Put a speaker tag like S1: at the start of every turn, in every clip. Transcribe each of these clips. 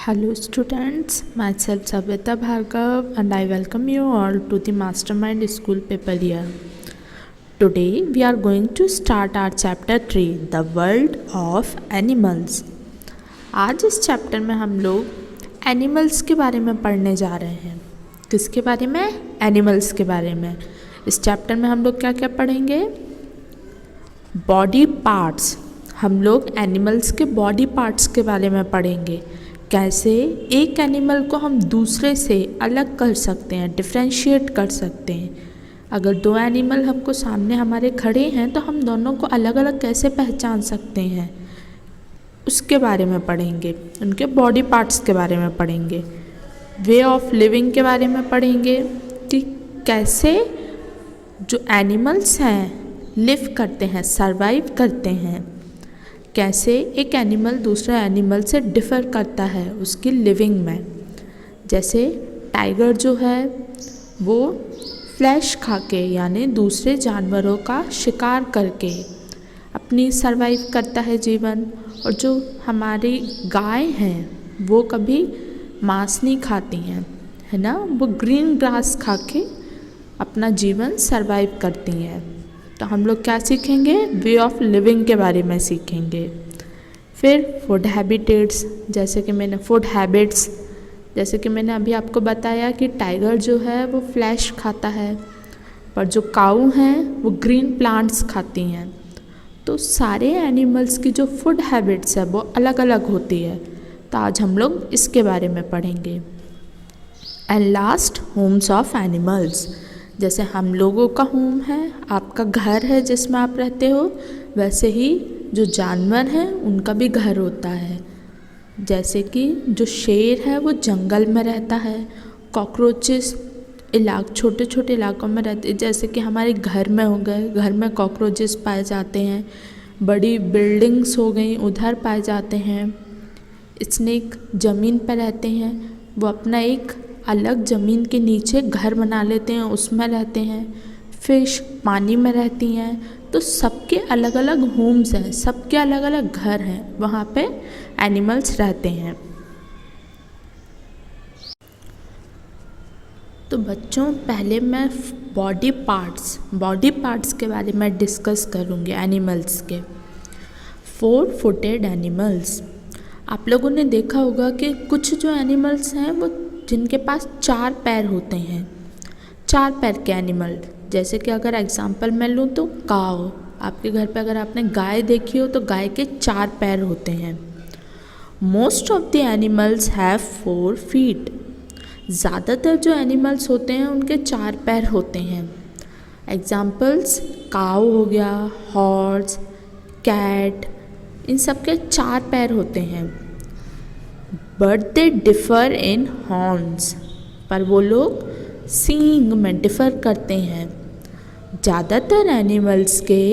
S1: Hello students, myself Savita Bhargav and I welcome you all to the Mastermind School paper year. Today we are going to start our chapter 3, The World of Animals. आज इस chapter में हम लोग animals के बारे में पढ़ने जा रहे हैं. किसके बारे में? एनिमल्स के बारे में. इस चैप्टर में हम लोग क्या क्या पढ़ेंगे? Body parts. हम लोग एनिमल्स के बॉडी पार्ट्स के बारे में पढ़ेंगे. कैसे एक एनिमल को हम दूसरे से अलग कर सकते हैं, डिफ्रेंशिएट कर सकते हैं. अगर दो एनिमल हमको सामने हमारे खड़े हैं तो हम दोनों को अलग अलग कैसे पहचान सकते हैं, उसके बारे में पढ़ेंगे. उनके बॉडी पार्ट्स के बारे में पढ़ेंगे. वे ऑफ लिविंग के बारे में पढ़ेंगे कि कैसे जो एनिमल्स हैं लिव करते हैं, सरवाइव करते हैं. कैसे एक एनिमल दूसरे एनिमल से डिफ़र करता है उसकी लिविंग में. जैसे टाइगर जो है वो फ्लैश खा के यानी दूसरे जानवरों का शिकार करके अपनी सरवाइव करता है जीवन. और जो हमारी गाय हैं वो कभी मांस नहीं खाती हैं, है ना. वो ग्रीन ग्रास खा के अपना जीवन सरवाइव करती हैं. तो हम लोग क्या सीखेंगे? वे ऑफ लिविंग के बारे में सीखेंगे. फिर फूड हैबिटेट्स, जैसे कि मैंने अभी आपको बताया कि टाइगर जो है वो फ्लैश खाता है, पर जो काऊ हैं वो ग्रीन प्लांट्स खाती हैं. तो सारे एनिमल्स की जो फूड हैबिट्स है वो अलग अलग होती है. तो आज हम लोग इसके बारे में पढ़ेंगे. And last, Holmes of animals. जैसे हम लोगों का होम है, आपका घर है जिसमें आप रहते हो, वैसे ही जो जानवर हैं उनका भी घर होता है. जैसे कि जो शेर है वो जंगल में रहता है, कॉकरोचेस छोटे छोटे इलाकों में रहते हैं. जैसे कि हमारे घर में हो गए, घर में कॉकरोचेस पाए जाते हैं. बड़ी बिल्डिंग्स हो गई उधर पाए जाते हैं. स्नेक ज़मीन पर रहते हैं, वो अपना एक अलग ज़मीन के नीचे घर बना लेते हैं, उसमें रहते हैं. फिश पानी में रहती हैं. तो सबके अलग अलग होम्स हैं, सबके अलग अलग घर हैं, वहाँ पे एनिमल्स रहते हैं. तो बच्चों, पहले मैं बॉडी पार्ट्स के बारे में डिस्कस करूँगी एनिमल्स के. 4 फुटेड एनिमल्स. आप लोगों ने देखा होगा कि कुछ जो एनिमल्स हैं वो जिनके पास 4 पैर होते हैं, 4 पैर के एनिमल. जैसे कि अगर एग्जांपल मैं लूँ तो काऊ. आपके घर पे अगर आपने गाय देखी हो तो गाय के 4 पैर होते हैं. Most of the animals have 4 feet. ज़्यादातर जो एनिमल्स होते हैं उनके 4 पैर होते हैं. एग्जाम्पल्स काऊ हो गया, हॉर्स, कैट, इन सब के 4 पैर होते हैं. But they differ in horns. पर वो लोग सींग में डिफ़र करते हैं. ज़्यादातर एनिमल्स के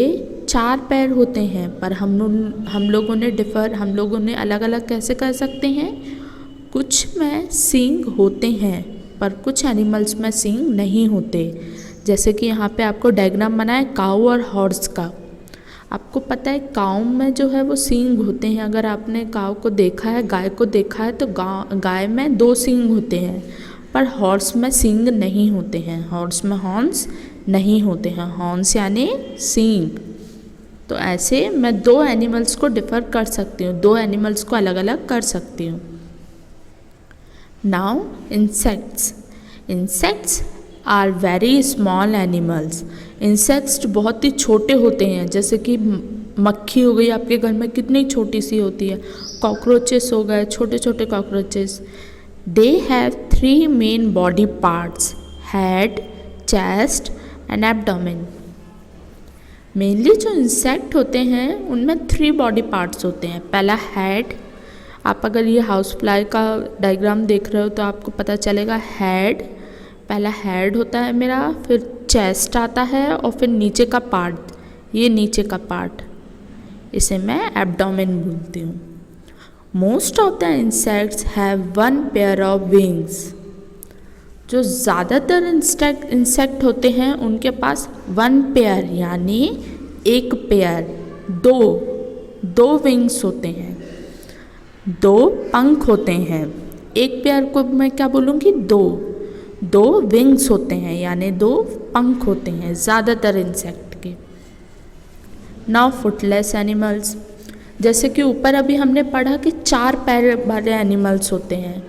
S1: 4 पैर होते हैं, पर हम लोगों ने अलग अलग कैसे कर सकते हैं? कुछ में सींग होते हैं पर कुछ एनिमल्स में सींग नहीं होते. जैसे कि यहाँ पे आपको डायग्राम बना है काऊ और हॉर्स का. आपको पता है काऊ में जो है वो सींग होते हैं. अगर आपने काऊ को देखा है, गाय को देखा है, तो गाय में 2 सींग होते हैं, पर हॉर्स में सींग नहीं होते हैं. हॉर्स में हॉर्न्स नहीं होते हैं. हॉर्न्स यानी सींग. तो ऐसे मैं 2 एनिमल्स को डिफ़र कर सकती हूँ, 2 एनिमल्स को अलग अलग कर सकती हूँ. Now insects are very small animals. Insects बहुत ही छोटे होते हैं. जैसे कि मक्खी हो गई, आपके घर में कितनी छोटी सी होती है. कॉकरोचेस हो गए, छोटे छोटे cockroaches. They have 3 main body parts, head, chest and abdomen. Mainly जो इंसेक्ट होते हैं उनमें 3 बॉडी पार्ट्स होते हैं. पहला हेड. आप अगर ये हाउस फ्लाई का डायग्राम देख रहे हो तो आपको पता चलेगा हेड. पहला हेड होता है मेरा, फिर चेस्ट आता है और फिर नीचे का पार्ट, ये नीचे का पार्ट, इसे मैं एब्डोमेन बोलती हूँ. Most of the insects have 1 pair of wings. जो ज़्यादातर इंसेक्ट होते हैं उनके पास 1 पेयर यानी एक पेयर, दो विंग्स होते हैं. दो पंख होते हैं। एक पेयर को मैं क्या बोलूँगी, दो विंग्स होते हैं, यानी दो पंख होते हैं ज़्यादातर इंसेक्ट के। नाउ फुटलेस एनिमल्स, जैसे कि ऊपर अभी हमने पढ़ा कि 4 पैर वाले एनिमल्स होते हैं।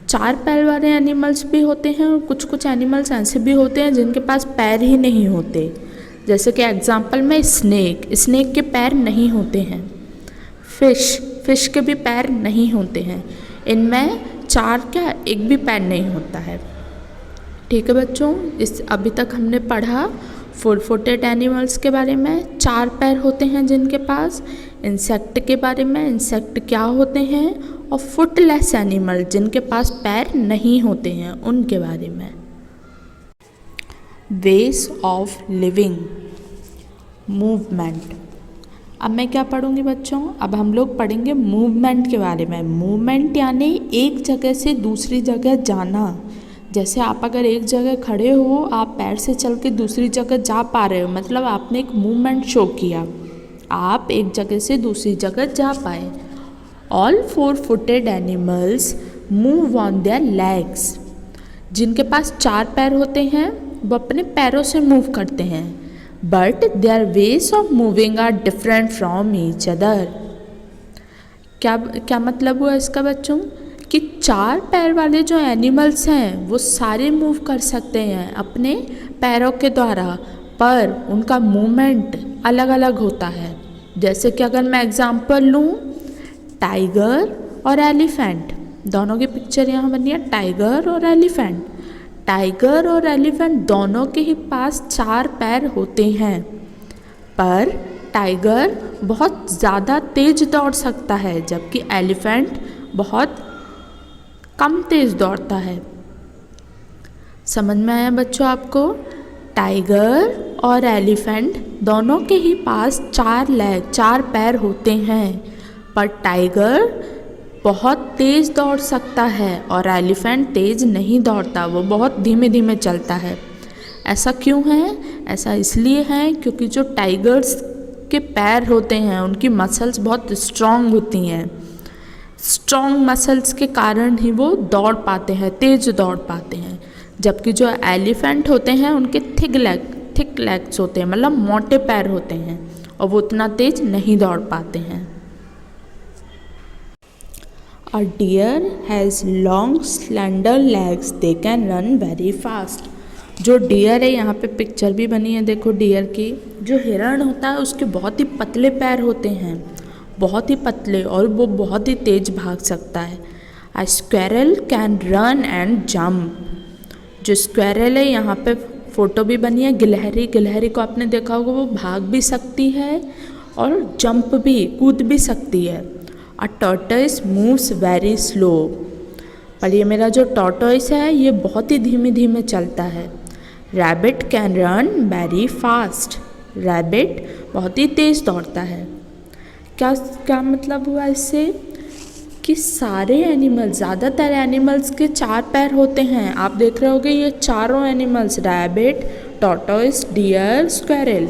S1: 4 पैर वाले एनिमल्स भी होते हैं और कुछ कुछ एनिमल्स ऐसे भी होते हैं जिनके पास पैर ही नहीं होते। जैसे कि एग्जांपल में स्नेक के पैर नहीं होते हैं। फिश के भी पैर नहीं होते हैं। इनमें 4 क्या, एक भी पैर नहीं होता है। ठीक है बच्चों, इस अभी तक हमने पढ़ा 4 फुटेड एनिमल्स के बारे में, 4 पैर होते हैं जिनके पास। इंसेक्ट के बारे में, इंसेक्ट क्या होते हैं, और फुटलेस एनिमल जिनके पास पैर नहीं होते हैं उनके बारे में। Ways of living, movement. अब मैं क्या पढ़ूंगी बच्चों, अब हम लोग पढ़ेंगे मूवमेंट के बारे में। मूवमेंट यानी एक जगह से दूसरी जगह जाना। जैसे आप अगर एक जगह खड़े हो, आप पैर से चल के दूसरी जगह जा पा रहे हो, मतलब आपने एक मूवमेंट शो किया, आप एक जगह से दूसरी जगह जा पाए। All 4 footed animals move on their legs, जिनके पास 4 पैर होते हैं वो अपने पैरों से मूव करते हैं। But their ways of moving are different from each other. क्या मतलब हुआ इसका बच्चों, कि 4 पैर वाले जो एनिमल्स हैं वो सारे मूव कर सकते हैं अपने पैरों के द्वारा, पर उनका मूवमेंट अलग अलग होता है। जैसे कि अगर मैं एग्जांपल लूँ, टाइगर और एलिफेंट, दोनों की पिक्चर यहाँ बनी है, टाइगर और एलिफेंट। टाइगर और एलिफेंट दोनों के ही पास 4 पैर होते हैं, पर टाइगर बहुत ज़्यादा तेज दौड़ सकता है जबकि एलिफेंट बहुत कम तेज दौड़ता है। समझ में आया बच्चों आपको? टाइगर और एलिफेंट दोनों के ही पास 4 पैर होते हैं, पर टाइगर बहुत तेज दौड़ सकता है और एलिफेंट तेज नहीं दौड़ता, वो बहुत धीमे धीमे चलता है। ऐसा क्यों है? ऐसा इसलिए है क्योंकि जो टाइगर्स के पैर होते हैं उनकी मसल्स बहुत स्ट्रॉन्ग होती हैं। स्ट्रॉन्ग मसल्स के कारण ही वो दौड़ पाते हैं, तेज दौड़ पाते हैं। जबकि जो एलिफेंट होते हैं उनके थिक लेग्स होते हैं, मतलब मोटे पैर होते हैं और वो उतना तेज नहीं दौड़ पाते हैं। A deer has long slender legs, they can run very fast। जो डियर है, यहाँ पे पिक्चर भी बनी है देखो डियर की। जो हिरण होता है उसके बहुत ही पतले पैर होते हैं, बहुत ही पतले, और वो बहुत ही तेज भाग सकता है। A squirrel can run and jump। जो स्क्वेरल है, यहाँ पे फोटो भी बनी है, गिलहरी को आपने देखा होगा, वो भाग भी सकती है और जंप भी, कूद भी सकती है। A tortoise moves very slow। पर ये मेरा जो टॉर्टोइस है ये बहुत ही धीमे धीमे चलता है। Rabbit can run very fast. Rabbit बहुत ही तेज़ दौड़ता है। क्या मतलब हुआ इससे, कि सारे एनिमल्स, ज़्यादातर एनिमल्स के 4 पैर होते हैं। आप देख रहे होगे ये चारों animals, rabbit, tortoise, deer, squirrel,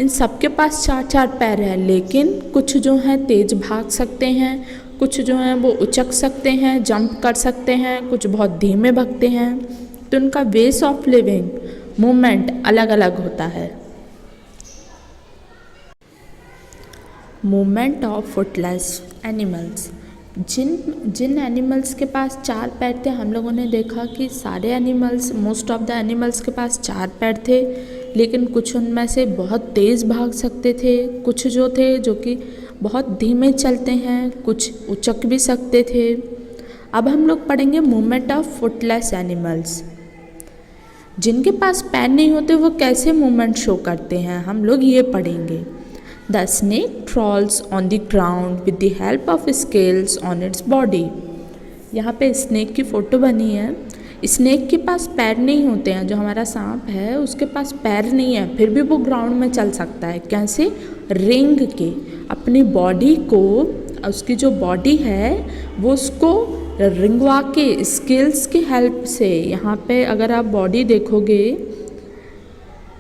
S1: इन सब के पास 4 पैर हैं, लेकिन कुछ जो हैं तेज भाग सकते हैं, कुछ जो हैं वो उचक सकते हैं, जंप कर सकते हैं, कुछ बहुत धीमे भागते हैं। तो उनका वेज ऑफ लिविंग, मूवमेंट अलग अलग होता है। मूवमेंट ऑफ फुटलेस एनिमल्स, जिन एनिमल्स के पास 4 पैर थे, हम लोगों ने देखा कि सारे animals, most of the animals के पास 4 पैर थे, लेकिन कुछ उनमें से बहुत तेज़ भाग सकते थे, कुछ जो थे जो कि बहुत धीमे चलते हैं, कुछ उचक भी सकते थे। अब हम लोग पढ़ेंगे मूवमेंट ऑफ फुटलेस एनिमल्स। जिनके पास पैर नहीं होते वो कैसे मूवमेंट शो करते हैं, हम लोग ये पढ़ेंगे। The snake crawls on the ground with the help of scales on its body। यहाँ पे स्नेक की फ़ोटो बनी है। स्नेक के पास पैर नहीं होते हैं, जो हमारा सांप है उसके पास पैर नहीं है, फिर भी वो ग्राउंड में चल सकता है। कैसे? रेंग के, अपनी बॉडी को, उसकी जो बॉडी है वो उसको रिंगवा के स्केल्स की हेल्प से। यहाँ पे अगर आप बॉडी देखोगे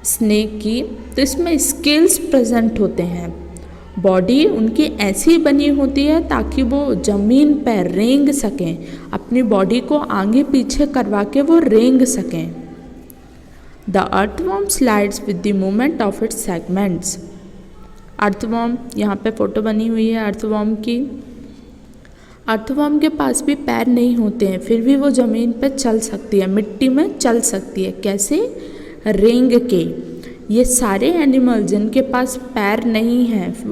S1: स्नेक की तो इसमें स्केल्स प्रेजेंट होते हैं बॉडी उनकी ऐसी बनी होती है ताकि वो ज़मीन पर रेंग सकें, अपनी बॉडी को आगे पीछे करवा के वो रेंग सकें। The earthworm slides with the movement of its segments. Earthworm, यहाँ पे फोटो बनी हुई है अर्थवॉर्म की। अर्थवॉर्म के पास भी पैर नहीं होते हैं, फिर भी वो ज़मीन पर चल सकती है, मिट्टी में चल सकती है। कैसे? रेंग के। ये सारे एनिमल जिनके पास पैर नहीं हैं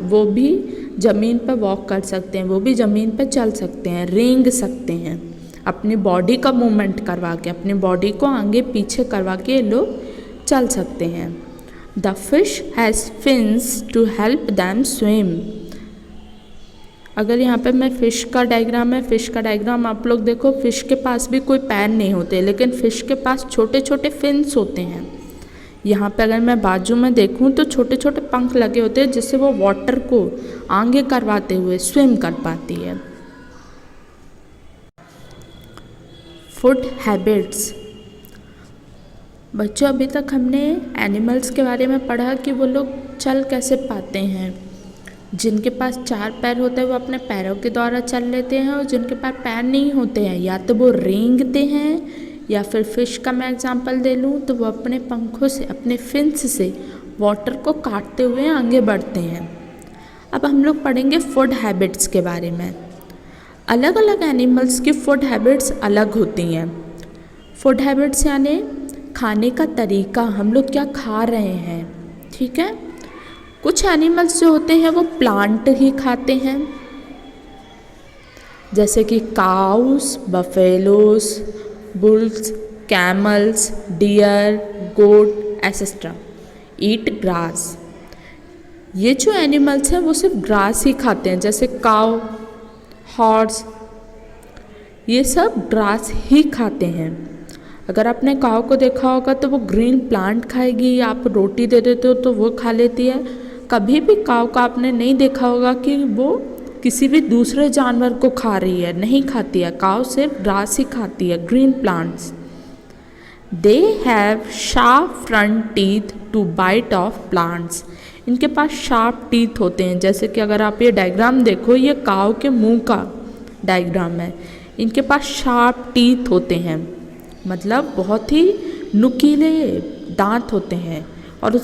S1: वो भी ज़मीन पर वॉक कर सकते हैं, वो भी ज़मीन पर चल सकते हैं, रेंग सकते हैं, अपनी बॉडी का मूवमेंट करवा के, अपनी बॉडी को आगे पीछे करवा के ये लोग चल सकते हैं। The fish has fins to help them swim. अगर यहाँ पे मैं फ़िश का डायग्राम है, फ़िश का डायग्राम आप लोग देखो, फ़िश के पास भी कोई पैर नहीं होते, लेकिन फ़िश के पास छोटे छोटे फिन्स होते हैं। यहाँ पे अगर मैं बाजू में देखूँ तो छोटे छोटे पंख लगे होते हैं जिससे वो वाटर को आगे करवाते हुए स्विम कर पाती है। Food habits. बच्चों, अभी तक हमने एनिमल्स के बारे में पढ़ा कि वो लोग चल कैसे पाते हैं। जिनके पास 4 पैर होते हैं वो अपने पैरों के द्वारा चल लेते हैं, और जिनके पास पैर नहीं होते हैं या तो वो रेंगते हैं, या फिर फ़िश का मैं एग्जांपल दे लूँ तो वो अपने पंखों से, अपने फिन्स से वाटर को काटते हुए आगे बढ़ते हैं। अब हम लोग पढ़ेंगे फूड हैबिट्स के बारे में। अलग अलग एनिमल्स की फूड हैबिट्स अलग होती हैं। फूड हैबिट्स यानी खाने का तरीका, हम लोग क्या खा रहे हैं, ठीक है। कुछ एनिमल्स जो होते हैं वो प्लांट ही खाते हैं, जैसे कि cows, buffaloes, bulls, camels, deer, goat etcetera eat grass. ये जो एनिमल्स हैं वो सिर्फ ग्रास ही खाते हैं, जैसे काउ, हॉर्स, ये सब ग्रास ही खाते हैं। अगर आपने काउ को देखा होगा तो वो ग्रीन प्लांट खाएगी, आप रोटी दे देते हो तो वो खा लेती है। कभी भी काउ का आपने नहीं देखा होगा कि वो किसी भी दूसरे जानवर को खा रही है, नहीं खाती है। काउ सिर्फ ग्रास ही खाती है, green plants. They have sharp front teeth to bite off plants. इनके पास शार्प टीथ होते हैं, जैसे कि अगर आप ये डायग्राम देखो, ये काउ के मुंह का डायग्राम है। इनके पास शार्प टीथ होते हैं, मतलब बहुत ही नुकीले दांत होते हैं, और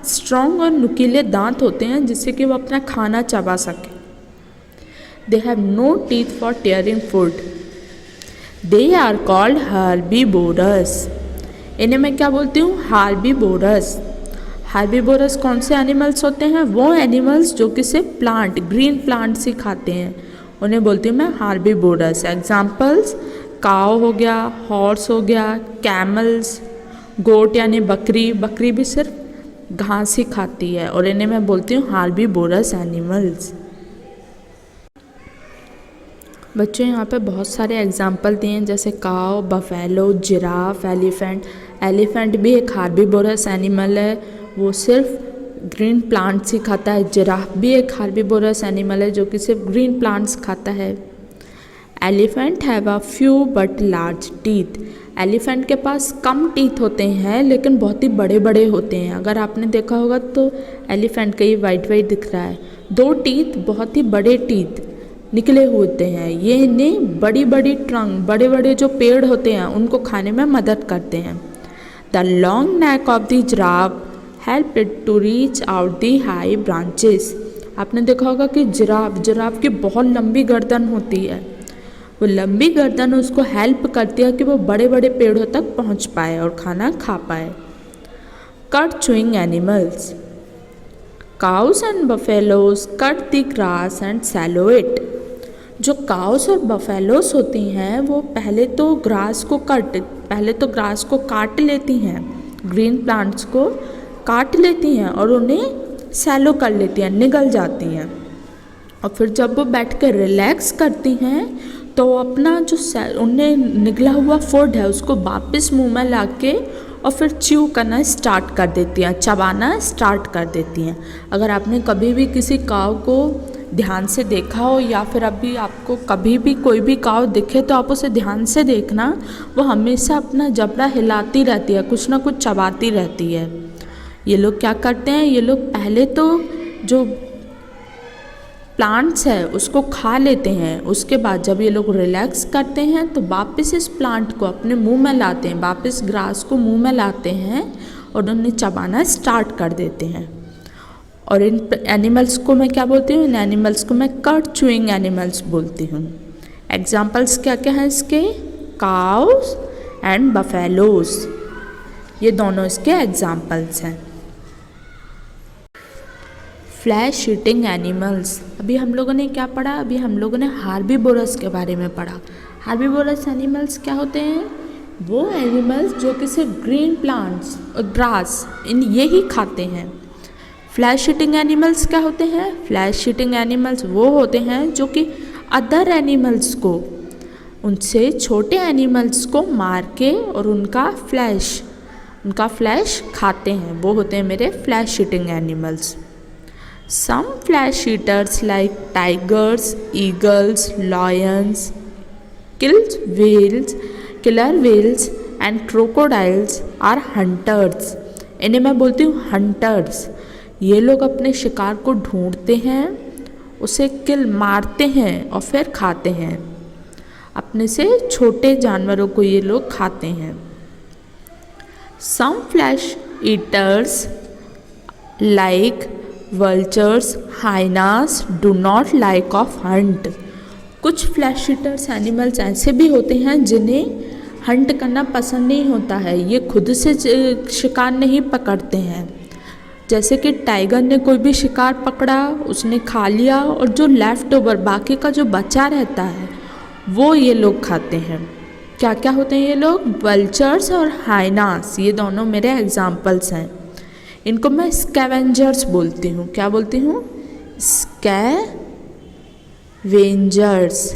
S1: स्ट्रॉन्ग और नुकीले दांत होते हैं जिससे कि वो अपना खाना चबा सके। They have no teeth for tearing food. They are called herbivorous. इन्हें मैं क्या बोलती हूँ? हर्बीवोरस। हर्बीवोरस कौन से एनिमल्स होते हैं? वो एनिमल्स जो कि सिर्फ प्लांट, ग्रीन प्लांट्स ही खाते हैं, उन्हें बोलती हूँ मैं हर्बीवोरस। एग्जाम्पल्स काऊ हो गया, हॉर्स हो गया, कैमल्स, गोट यानी बकरी, बकरी भी सिर्फ घास ही खाती है, और इन्हें मैं बोलती हूँ हर्बीवोरस एनिमल्स। बच्चों, यहाँ पे बहुत सारे एग्जाम्पल दिए हैं, जैसे काऊ, बफेलो, जिराफ, एलिफेंट। एलिफेंट भी एक हर्बीवोरस एनिमल है, वो सिर्फ ग्रीन प्लांट्स ही खाता है। जिराफ भी एक हर्बीवोरस एनिमल है जो कि सिर्फ ग्रीन प्लांट्स खाता है। Elephant have a few but large teeth. Elephant के पास कम टीथ होते हैं लेकिन बहुत ही बड़े बड़े होते हैं। अगर आपने देखा होगा तो एलिफेंट का ये वाइट वाइट दिख रहा है, 2 टीथ, बहुत ही बड़े टीथ निकले होते हैं। ये इन्हें बड़ी बड़ी ट्रंक, बड़े बड़े जो पेड़ होते हैं उनको खाने में मदद करते हैं। The long neck of the giraffe help it to reach out the high branches. आपने देखा होगा कि जिराफ की बहुत लंबी गर्दन होती है, वो लंबी गर्दन उसको हेल्प करती है कि वो बड़े बड़े पेड़ों तक पहुंच पाए और खाना खा पाए। Cud chewing animals. Cows and buffaloes cut the grass and swallow it. जो काउस और बफेलोस होती हैं वो पहले तो ग्रास को काट लेती हैं, ग्रीन प्लांट्स को काट लेती हैं और उन्हें सैलो कर लेती हैं, निगल जाती हैं। और फिर जब वो बैठ कर रिलैक्स करती हैं तो अपना जो उन्हें निगला हुआ फूड है उसको वापस मुंह में ला के और फिर च्यू करना स्टार्ट कर देती हैं, चबाना स्टार्ट कर देती हैं। अगर आपने कभी भी किसी काऊ को ध्यान से देखा हो या फिर अभी आपको कभी भी कोई भी काऊ दिखे तो आप उसे ध्यान से देखना, वो हमेशा अपना जबड़ा हिलाती रहती है, कुछ ना कुछ चबाती रहती है। ये लोग क्या करते हैं, ये लोग पहले तो जो प्लांट्स है उसको खा लेते हैं, उसके बाद जब ये लोग रिलैक्स करते हैं तो वापस इस प्लांट को अपने मुंह में लाते हैं, वापस ग्रास को मुंह में लाते हैं और उन्हें चबाना स्टार्ट कर देते हैं। और इन एनिमल्स को मैं क्या बोलती हूँ, इन एनिमल्स को मैं कर्ड चूइंग एनिमल्स बोलती हूँ। एग्जाम्पल्स क्या क्या हैं इसके, काउस एंड बफेलोज, ये दोनों इसके एग्जाम्पल्स हैं। फ्लैश ईटिंग एनिमल्स, अभी हम लोगों ने क्या पढ़ा, अभी हम लोगों ने हार्बीवोरस के बारे में पढ़ा। हार्बीवोरस एनिमल्स क्या होते हैं, वो एनिमल्स जो कि सिर्फ ग्रीन प्लांट्स और ग्रास ये ही खाते हैं। फ्लैश ईटिंग एनिमल्स क्या होते हैं, फ्लैश ईटिंग एनिमल्स वो होते हैं जो कि अदर एनिमल्स को, उनसे छोटे एनिमल्स को मार के और उनका फ्लैश खाते हैं, वो होते हैं मेरे flesh eating animals. Some flesh eaters like tigers, eagles, lions, killer whales and crocodiles are hunters. इन्हें मैं बोलती हूँ हंटर्स। ये लोग अपने शिकार को ढूंढते हैं, उसे मारते हैं और फिर खाते हैं। अपने से छोटे जानवरों को ये लोग खाते हैं। Some flesh eaters like vultures, hyenas do not like of hunt. कुछ फ्लैश ईटर्स एनिमल्स ऐसे भी होते हैं जिन्हें हंट करना पसंद नहीं होता है, ये खुद से शिकार नहीं पकड़ते हैं। जैसे कि टाइगर ने कोई भी शिकार पकड़ा, उसने खा लिया और जो लेफ्ट ओवर बाकी का जो बचा रहता है वो ये लोग खाते हैं। क्या क्या होते हैं ये लोग, वल्चर्स और हाइनास, ये दोनों मेरे एग्जाम्पल्स हैं। इनको मैं स्कैवेंजर्स बोलती हूँ। क्या बोलती हूँ, स्कैवेंजर्स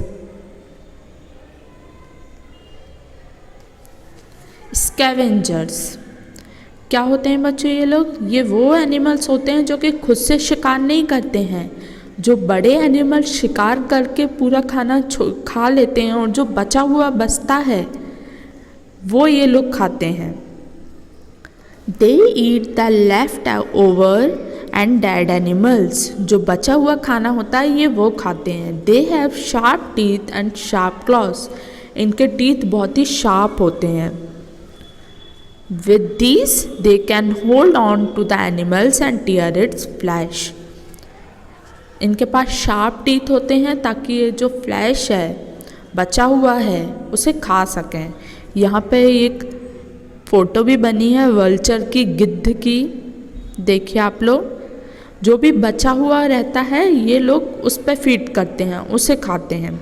S1: क्या होते हैं बच्चों ये लोग, ये वो एनिमल्स होते हैं जो कि खुद से शिकार नहीं करते हैं। जो बड़े एनिमल शिकार करके पूरा खाना खा लेते हैं और जो बचा हुआ बचता है वो ये लोग खाते हैं। They eat the leftover and dead animals, जो बचा हुआ खाना होता है ये वो खाते हैं। They have sharp teeth and sharp claws, इनके टीथ बहुत ही शार्प होते हैं। With this they can hold on to the animals and tear its flesh. इनके पास शार्प टीथ होते हैं ताकि ये जो फ्लैश है बचा हुआ है उसे खा सकें। यहाँ पे एक फ़ोटो भी बनी है वल्चर की, गिद्ध की, देखिए आप लोग। जो भी बचा हुआ रहता है ये लोग उस पर फीड करते हैं, उसे खाते हैं।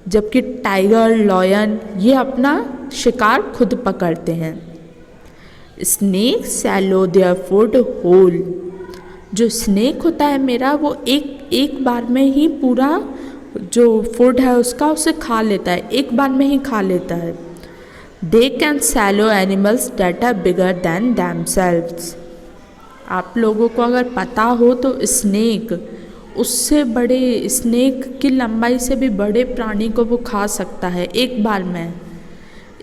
S1: जबकि टाइगर, लॉयन ये अपना शिकार खुद पकड़ते हैं। Snake swallow their food whole, जो स्नेक होता है मेरा वो एक बार में ही पूरा जो फूड है उसका उसे खा लेता है, एक बार में ही खा लेता है। They can swallow animals that are bigger than themselves. आप लोगों को अगर पता हो तो स्नेक, उससे बड़े स्नेक की लंबाई से भी बड़े प्राणी को वो खा सकता है एक बार में।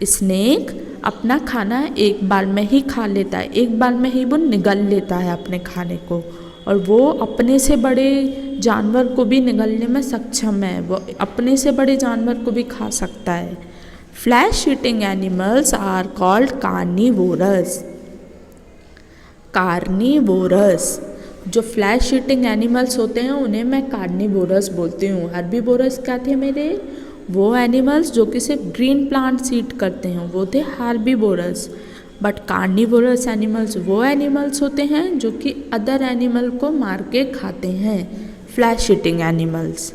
S1: स्नेक अपना खाना एक बार में ही खा लेता है, एक बार में ही वो निगल लेता है अपने खाने को, और वो अपने से बड़े जानवर को भी निगलने में सक्षम है, वो अपने से बड़े जानवर को भी खा सकता है। Flesh eating animals are called carnivorous. Carnivorous, जो फ्लैश ईटिंग एनिमल्स होते हैं उन्हें मैं कार्निवोरस बोलती हूँ। हर्बीवोरस क्या थे मेरे, वो एनिमल्स जो कि सिर्फ ग्रीन प्लांट्स ईट करते हैं वो थे हार्बीवोरस। बट कार्निवोरस एनिमल्स वो एनिमल्स होते हैं जो कि अदर एनिमल को मार के खाते हैं, फ्लैश ईटिंग एनिमल्स।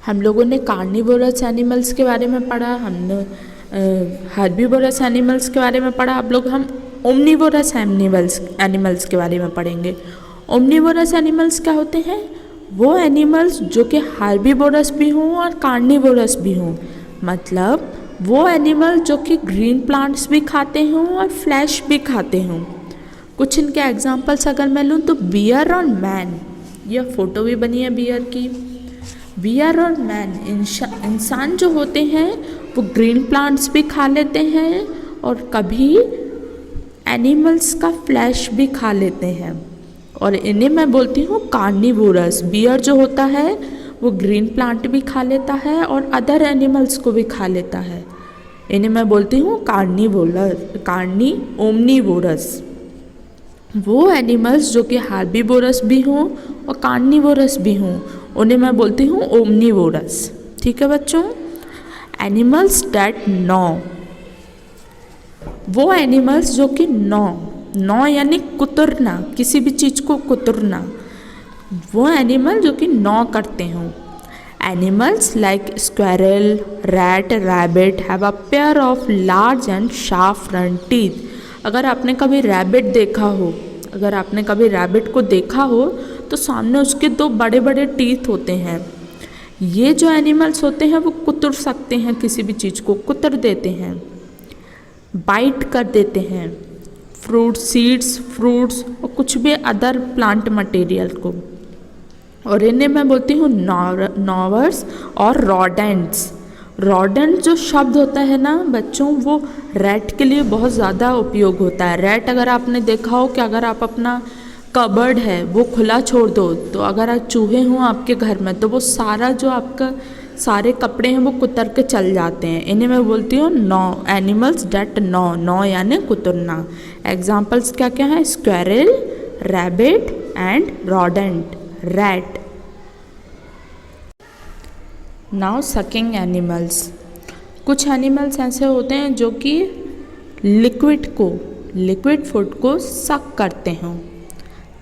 S1: हम लोगों ने कार्निवोरस एनिमल्स के बारे में पढ़ा, हमने हर्बीवोरस एनिमल्स के बारे में पढ़ा। अब लोग हम ओमनीवोरस एनिमल्स के बारे में पढ़ेंगे। ओमनीवोरस एनिमल्स क्या होते हैं, वो एनिमल्स जो कि हार्बीवोरस भी हों और कार्निवोरस भी हों, मतलब वो एनिमल जो कि ग्रीन प्लांट्स भी खाते हों और फ्लैश भी खाते हों। कुछ इनके एग्जांपल्स अगर मैं लूँ तो बियर और मैन, यह फ़ोटो भी बनी है बियर की। बियर और मैन, इंसान जो होते हैं वो ग्रीन प्लांट्स भी खा लेते हैं और कभी एनिमल्स का फ्लैश भी खा लेते हैं और इन्हें मैं बोलती हूँ कार्निवोरस। बियर जो होता है वो ग्रीन प्लांट भी खा लेता है और अदर एनिमल्स को भी खा लेता है। इन्हें मैं बोलती हूँ ओमनीवोरस। वो एनिमल्स जो कि हार्बीवोरस भी हों और कार्निवोरस भी हों उन्हें मैं बोलती हूँ ओमनीवोरस। ठीक है बच्चों। एनिमल्स डेट नॉ, वो एनिमल्स जो कि नॉ यानी कुतरना, किसी भी चीज़ को कुतरना, वो एनिमल जो कि नॉ करते हों। Animals like squirrel, rat, rabbit have a pair of large and sharp front teeth. अगर आपने कभी रैबिट को देखा हो तो सामने उसके 2 बड़े बड़े टीथ होते हैं। ये जो एनिमल्स होते हैं वो कुतर सकते हैं, किसी भी चीज़ को कुतर देते हैं, बाइट कर देते हैं, सीड्स, फ्रूट्स और कुछ भी अदर प्लांट मटेरियल को। और इन्हें मैं बोलती हूँ नॉवर्स और रॉडेंट्स। रॉडेंट जो शब्द होता है ना बच्चों, वो रैट के लिए बहुत ज़्यादा उपयोग होता है। रैट अगर आपने देखा हो कि अगर आप अपना कबर्ड है वो खुला छोड़ दो तो अगर चूहे हों आपके घर में तो वो सारा जो आपका सारे कपड़े हैं वो कुतर के चल जाते हैं। इन्हें मैं बोलती हूँ एनिमल्स डेट नॉ यानी कुतरना। एग्जाम्पल्स क्या क्या हैं? Squirrel, rabbit and rodent, rat. Now sucking animals. कुछ एनिमल्स ऐसे होते हैं जो कि लिक्विड फूड को सक करते हों,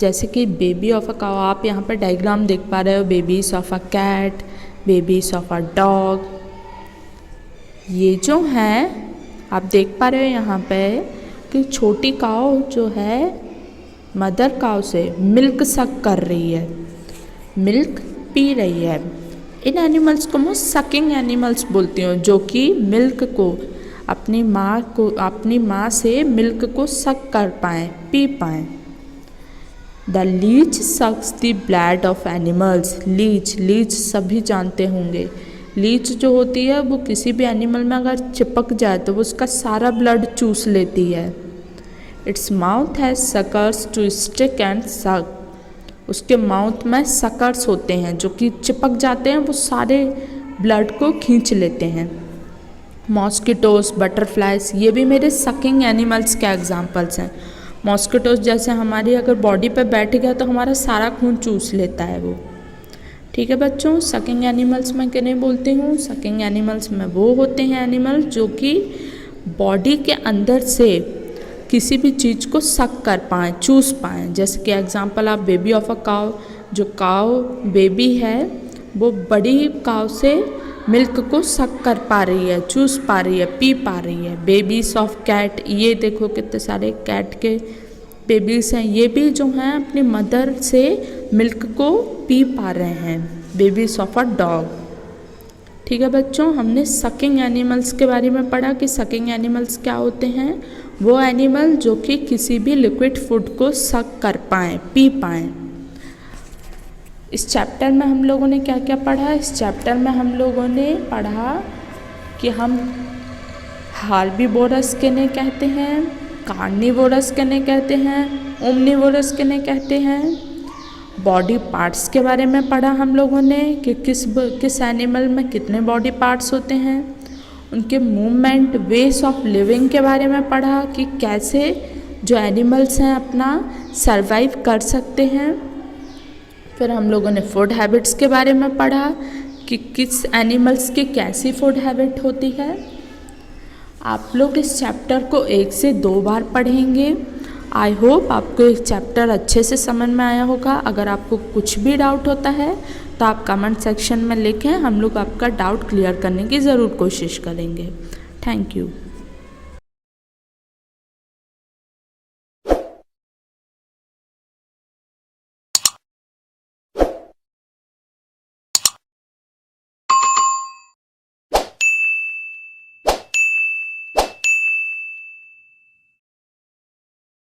S1: जैसे कि बेबी ऑफ अ काउ। आप यहाँ पर डायग्राम देख पा रहे हो, babies of a cat, babies of a dog. ये जो हैं आप देख पा रहे हो यहाँ पे कि छोटी काऊ जो है मदर काऊ से मिल्क सक कर रही है, मिल्क पी रही है। इन एनिमल्स को मैं सकिंग एनिमल्स बोलती हूँ, जो कि मिल्क को अपनी माँ से मिल्क को सक कर पाएँ, पी पाएँ। The leech sucks the blood of animals. Leech सभी जानते होंगे। लीच जो होती है वो किसी भी एनिमल में अगर चिपक जाए तो वो उसका सारा ब्लड चूस लेती है। Its mouth has suckers to stick and suck. उसके माउथ में सकर्स होते हैं जो कि चिपक जाते हैं, वो सारे ब्लड को खींच लेते हैं। मॉस्किटोस, बटरफ्लाइज, ये भी मेरे सकिंग एनिमल्स के एग्जाम्पल्स हैं। मॉस्किटोस जैसे हमारी अगर बॉडी पे बैठ गया तो हमारा सारा खून चूस लेता है वो। ठीक है बच्चों। सकिंग एनिमल्स मैं किन्हें बोलती हूँ? सकिंग एनिमल्स में वो होते हैं एनिमल जो कि बॉडी के अंदर से किसी भी चीज़ को सक कर पाएँ, चूस पाएँ। जैसे कि एग्जांपल आप बेबी ऑफ अ काऊ, जो काऊ बेबी है वो बड़ी काऊ से मिल्क को सक कर पा रही है, चूस पा रही है, पी पा रही है। बेबीज ऑफ कैट, ये देखो कितने सारे कैट के बेबीज हैं, ये भी जो हैं अपनी मदर से मिल्क को पी पा रहे हैं। Babies of a dog. ठीक है बच्चों, हमने सकिंग एनिमल्स के बारे में पढ़ा कि सकिंग एनिमल्स क्या होते हैं। वो एनिमल जो कि किसी भी लिक्विड फूड को सक कर पाएँ, पी पाएँ। इस चैप्टर में हम लोगों ने क्या क्या पढ़ा? इस चैप्टर में हम लोगों ने पढ़ा कि हम हार्बीवोरस किन्हें कहते हैं, कार्निवोरस किन्हें कहते हैं, ओमनीवोरस किन्हें कहते हैं। बॉडी पार्ट्स के बारे में पढ़ा हम लोगों ने कि किस एनिमल में कितने बॉडी पार्ट्स होते हैं। उनके मूवमेंट, वेज ऑफ लिविंग के बारे में पढ़ा कि कैसे जो एनिमल्स हैं अपना सरवाइव कर सकते हैं। फिर हम लोगों ने फूड हैबिट्स के बारे में पढ़ा कि किस एनिमल्स की कैसी फूड हैबिट होती है। आप लोग इस चैप्टर को 1 से 2 बार पढ़ेंगे। आई होप आपको एक चैप्टर अच्छे से समझ में आया होगा। अगर आपको कुछ भी डाउट होता है तो आप कमेंट सेक्शन में लिखें, हम लोग आपका डाउट क्लियर करने की ज़रूर कोशिश करेंगे। Thank you.